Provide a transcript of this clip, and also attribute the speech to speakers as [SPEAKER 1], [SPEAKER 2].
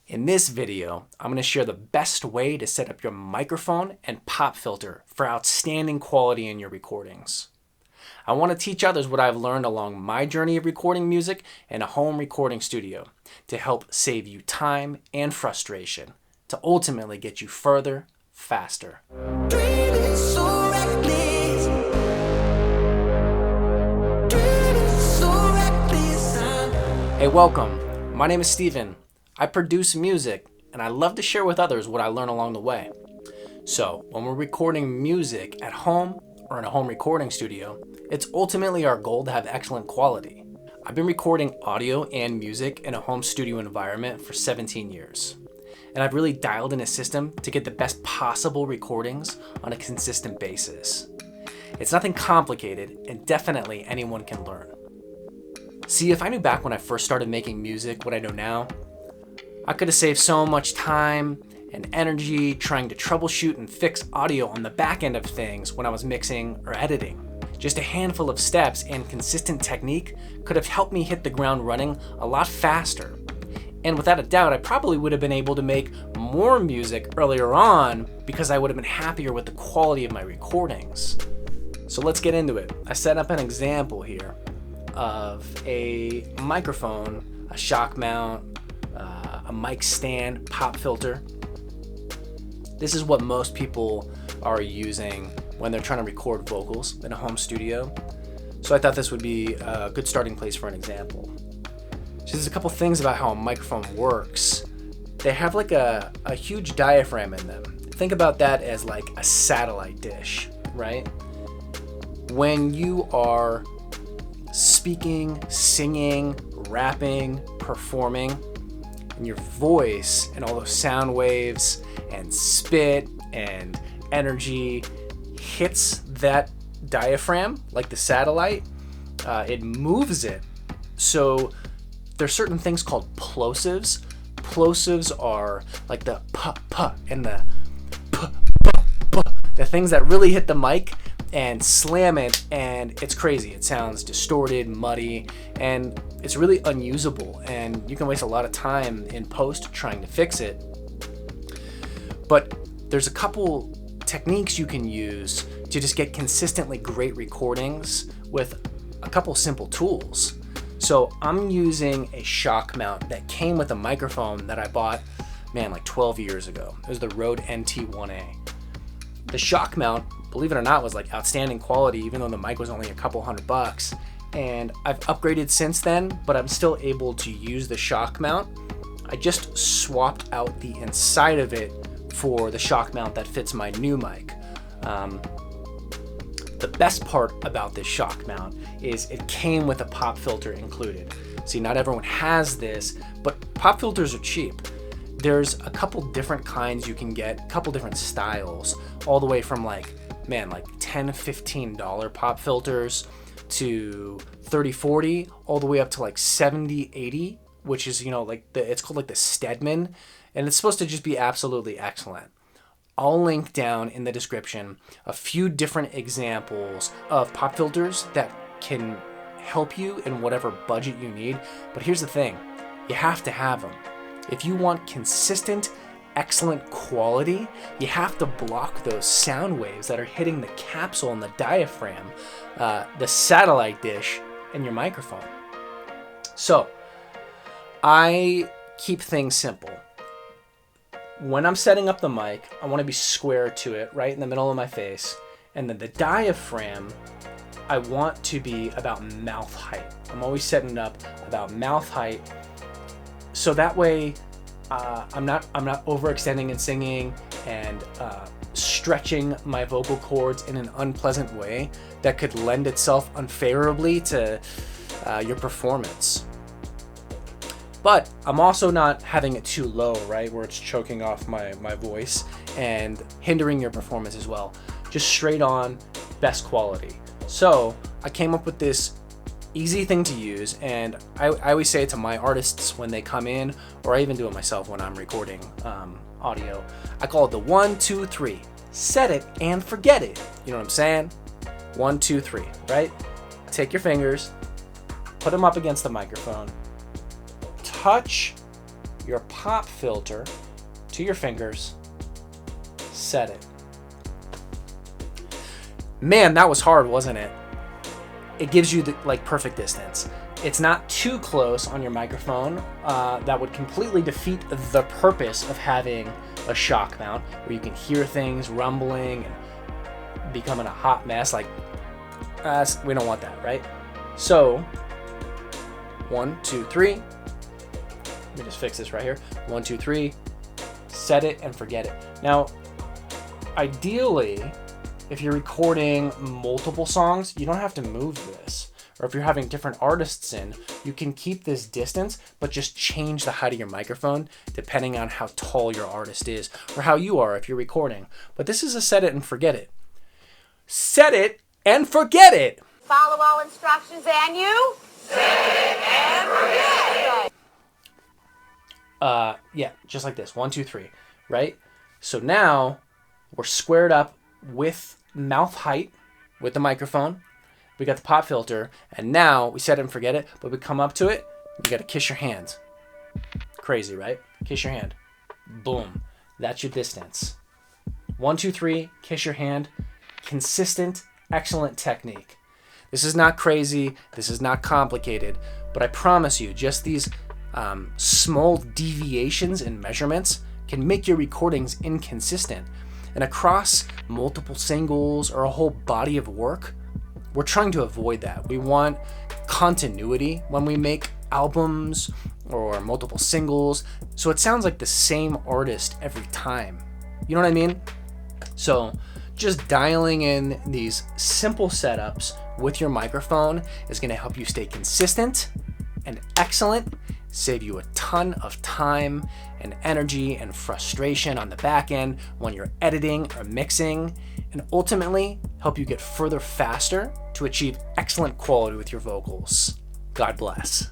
[SPEAKER 1] In this video, I'm going to share the best way to set up your microphone and pop filter for outstanding quality in your recordings. I want to teach others what I've learned along my journey of recording music in a home recording studio to help save you time and frustration to ultimately get you further, faster. Hey, welcome. My name is Steven. I produce music, and I love to share with others what I learn along the way. So, when we're recording music at home or in a home recording studio, it's ultimately our goal to have excellent quality. I've been recording audio and music in a home studio environment for 17 years, and I've really dialed in a system to get the best possible recordings on a consistent basis. It's nothing complicated, and definitely anyone can learn. See, if I knew back when I first started making music what I know now, I could have saved so much time and energy trying to troubleshoot and fix audio on the back end of things when I was mixing or editing. Just a handful of steps and consistent technique could have helped me hit the ground running a lot faster. And without a doubt, I probably would have been able to make more music earlier on because I would have been happier with the quality of my recordings. So let's get into it. I set up an example here of a microphone, a shock mount, a mic stand, pop filter. This is what most people are using when they're trying to record vocals in a home studio. So I thought this would be a good starting place for an example. So there's a couple things about how a microphone works. They have like a huge diaphragm in them. Think about that as like a satellite dish, right? When you are speaking, singing, rapping, performing, and your voice and all those sound waves and spit and energy hits that diaphragm like the satellite, it moves it. So there's certain things called plosives. Plosives are like the p and the p, the things that really hit the mic and slam it, and it's crazy. It sounds distorted, muddy, and it's really unusable, and you can waste a lot of time in post trying to fix it. But there's a couple techniques you can use to just get consistently great recordings with a couple simple tools. So I'm using a shock mount that came with a microphone that I bought, like 12 years ago. It was the Rode NT1A. The shock mount, believe it or not, was like outstanding quality, even though the mic was only a couple $100. And I've upgraded since then, but I'm still able to use the shock mount. I just swapped out the inside of it for the shock mount that fits my new mic. The best part about this shock mount is it came with a pop filter included. See, not everyone has this, but pop filters are cheap. There's a couple different kinds you can get, a couple different styles, all the way from like $10, $15 pop filters to $30, $40, all the way up to like $70, $80, which is, it's called like the Stedman, and it's supposed to just be absolutely excellent. I'll link down in the description a few different examples of pop filters that can help you in whatever budget you need. But here's the thing, you have to have them. If you want consistent, excellent quality, you have to block those sound waves that are hitting the capsule and the diaphragm, the satellite dish, and your microphone. So, I keep things simple. When I'm setting up the mic, I want to be square to it, right in the middle of my face. And then the diaphragm, I want to be about mouth height. I'm always setting it up about mouth height. So that way, I'm not overextending and singing and stretching my vocal cords in an unpleasant way that could lend itself unfavorably to your performance. But I'm also not having it too low, right, where it's choking off my voice and hindering your performance as well. Just straight on, best quality. So I came up with this easy thing to use, and I always say it to my artists when they come in, or I even do it myself when I'm recording audio. I call it the 1, 2, 3. Set it and forget it. You know what I'm saying? 1, 2, 3, right? Take your fingers, put them up against the microphone, touch your pop filter to your fingers, set it. Man, that was hard, wasn't it? It gives you the perfect distance. It's not too close on your microphone. That would completely defeat the purpose of having a shock mount where you can hear things rumbling and becoming a hot mess. We don't want that, right? So, 1, 2, 3. Let me just fix this right here. 1, 2, 3. Set it and forget it. Now, ideally, if you're recording multiple songs, you don't have to move this. Or if you're having different artists in, you can keep this distance, but just change the height of your microphone depending on how tall your artist is or how you are if you're recording. But this is a set it and forget it. Set it and forget it.
[SPEAKER 2] Follow all instructions and you set it and forget it.
[SPEAKER 1] Yeah, just like this. 1, 2, 3, right? So now we're squared up with mouth height with the microphone. We got the pop filter, and now we set it and forget it, but we come up to it, you gotta kiss your hand. Crazy, right? Kiss your hand. Boom. That's your distance. 1, 2, 3, kiss your hand. Consistent, excellent technique. This is not crazy, this is not complicated, but I promise you, just these small deviations in measurements can make your recordings inconsistent. And across multiple singles or a whole body of work, we're trying to avoid that. We want continuity when we make albums or multiple singles, so it sounds like the same artist every time. You know what I mean? So just dialing in these simple setups with your microphone is going to help you stay consistent and excellent, save you a ton of time and energy and frustration on the back end when you're editing or mixing, and ultimately help you get further faster to achieve excellent quality with your vocals. God bless.